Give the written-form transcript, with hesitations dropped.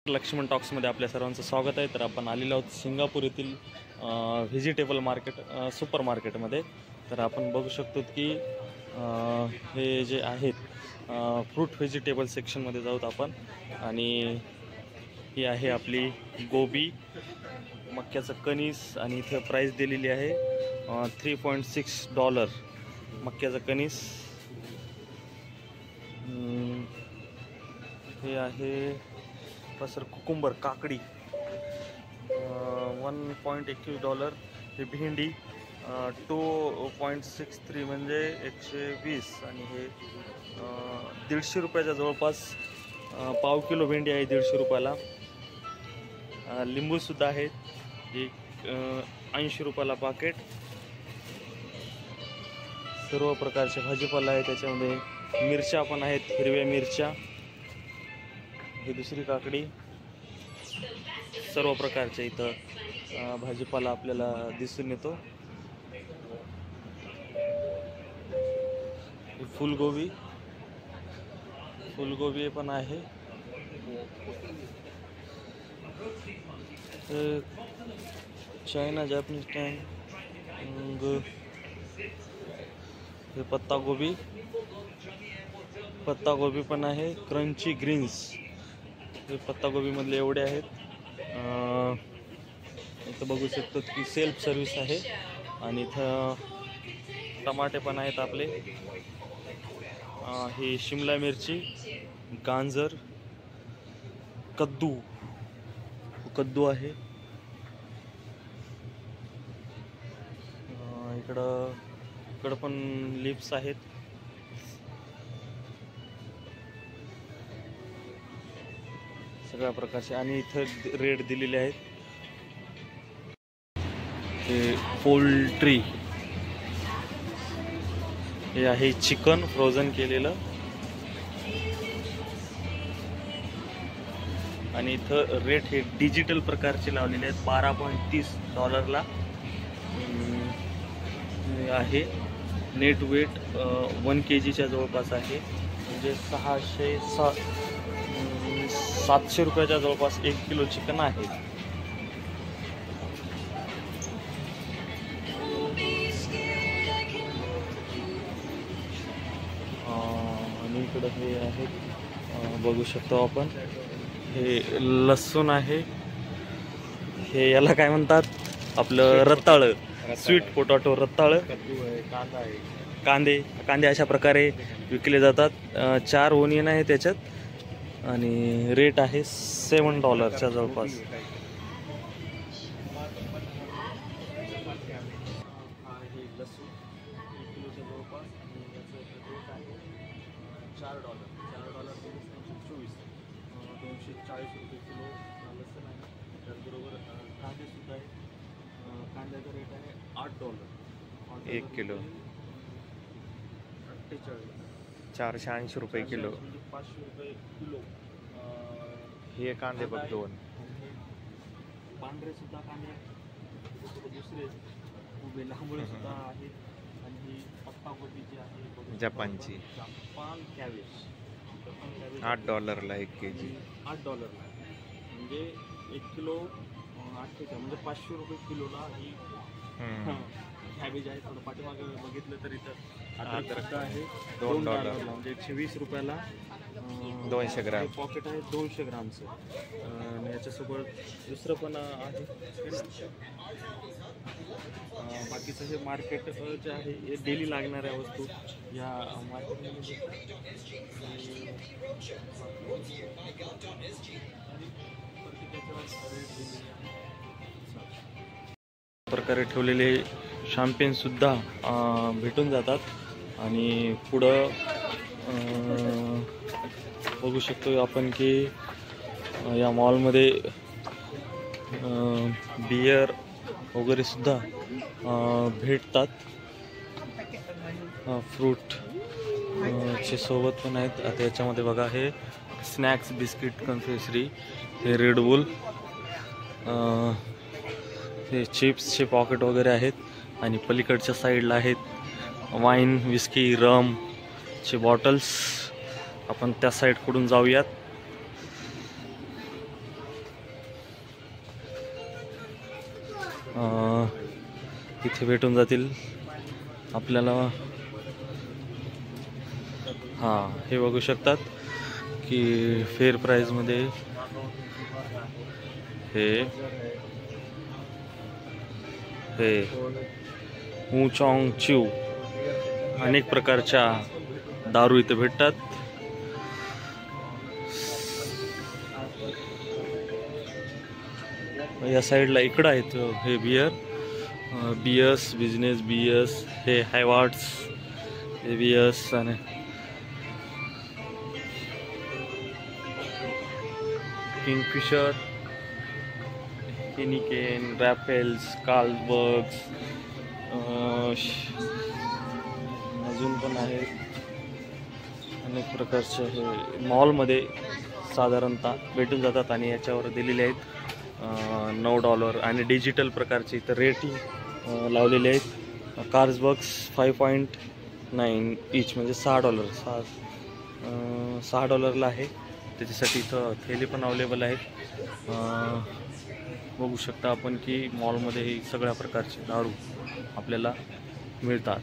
लक्ष्मण टॉक्समध्ये आपल्या सर्वांचं स्वागत आहे। तर आपण आलेलो आहोत सिंगापूर येथील व्हेजिटेबल मार्केट सुपर मार्केटमध्ये। तर आपण बघू शकतो की हे जे आहेत फ्रूट व्हेजिटेबल सेक्शनमध्ये जाऊत आपण। आणि ही आहे आपली गोबी, मक्याचं कणीस आणि इथं प्राइस दिलेली आहे $3.6 मक्याचं कणीस। हे आहे सर कुकुंबर काकडी $1.21। हे भेंडी 2.63 म्हणजे 120 आणि हे 150 रुपयाच्या जवळपास पाव किलो भेंडी आहे 150 रुपयाला। लिंबू सुद्धा आहेत एक 80 रुपयाला पाकिट। सर्व प्रकारचे भाजीपाला आहे त्याच्यामध्ये, मिरच्या पण आहेत, हिरव्या मिरच्या। ही दुसरी काकडी, सर्व प्रकारचे इथं भाजीपाला आपल्याला दिसून येतो। फुलगोबी पण आहे। चायना जॅपनीज टँग, हे पत्ता गोबी पण आहे। क्रंची ग्रीन्स, हे पत्ता गोबी मधले एवढे आहेत। इथं बघू शकतो की सेल्फ सर्व्हिस आहे आणि इथं टमाटे पण आहेत आपले। ही शिमला मिरची, गाजर, कद्दू आहे। इकडं पण लिप्स आहेत। सगळ्या प्रकारचे आणि इथं रेट दिलेले आहेत। हे पोल्ट्री, हे आहे चिकन फ्रोझन केलेलं आणि इथं रेट हे डिजिटल प्रकारचे लावलेले आहेत $12.30 आहे। नेट वेट 1 kgच्या जवळपास आहे, म्हणजे 700 रुपयाच्या जवळपास 1 किलो चिकन आहे। आणि इकडं हे आहे, बघू शकतो आपण, हे लसूण आहे। हे याला काय म्हणतात, आपलं रताळ, स्वीट पोटॅटो रताळ। कांदे अशा प्रकारे विकले जातात। 4 ओनियन आहे त्याच्यात आणि रेट आहे $7च्या जवळपास। $240 किलो लसूण आहे। त्याचबरोबर कांदे सुद्धा आहे। कांद्याचा रेट आहे $8 1 किलो, 480 रुपये किलो, 500 रुपये किलो। हे कांदे बघ 2 पांढरे सुद्धा कांदे, दुसरे उभे लांबळे सुद्धा आहेत। आणि ही पत्ता गोबी जी आहे जपानची, जपान कॅबेज $8ला 1 kg, $8 म्हणजे 1 किलो 8 म्हणजे 500 रुपये किलोला ही कॅबेज आहे। थोडं पाठीमागे बघितलं तर इथं अद्रक आहे $2 म्हणजे 120 रुपयाला 200 ग्राम पॉकेट आहे 200 ग्रामचं। आणि याच्यासोबत दुसरं पण आहे। बाकीचं हे मार्केट जे आहे हे डेली लागणाऱ्या वस्तू या मार्केटमध्ये प्रकारे ठेवलेले शॅम्पेन सुद्धा भेटून जातात। आणि पुढं बघू शकतो आपण की या मॉलमध्ये बियर वगैरे सुद्धा भेटतात। फ्रूट चे सोबत पण आहेत। आता याच्यामध्ये बघा, हे स्नॅक्स, बिस्किट, कन्फेक्शनरी, हे रेड बुल, हे चिप्सचे पॉकेट वगैरे आहेत। आणि पलीकडच्या साईडला आहेत वाईन, विस्की, रम चे बॉटल्स। आपण त्या साईडकडून जाऊयात। इथे भेटून जातील आपल्याला. हां, हे बघू शकतात की फेअर प्राईजमध्ये हे ऊचॉंग च्यू अनेक प्रकारच्या दारू इथे भेटतात. या साईडला इकडं आहेत हे बियर्स बिझनेस बियर्स, हे हायवार्ड्स हे बियर्स आणि किंगफिशर, हेनिकेन, रॅफेल्स, कार्लसबर्ग्स, अजून पण आहेत अनेक प्रकारचे. हे मॉलमध्ये साधारणतः भेटून जातात आणि याच्यावर दिलेले आहेत $9 आणि डिजिटल प्रकारचे इथं रेटिंग लावलेले आहेत. कार्लसबर्ग्स 5.9 ईच म्हणजे $6 $6 आहे. त्याच्यासाठी इथं थैली पण अवेलेबल आहेत. बघू शकता आपण की मॉलमध्ये सगळ्या प्रकारचे दारू आपल्याला मिळतात.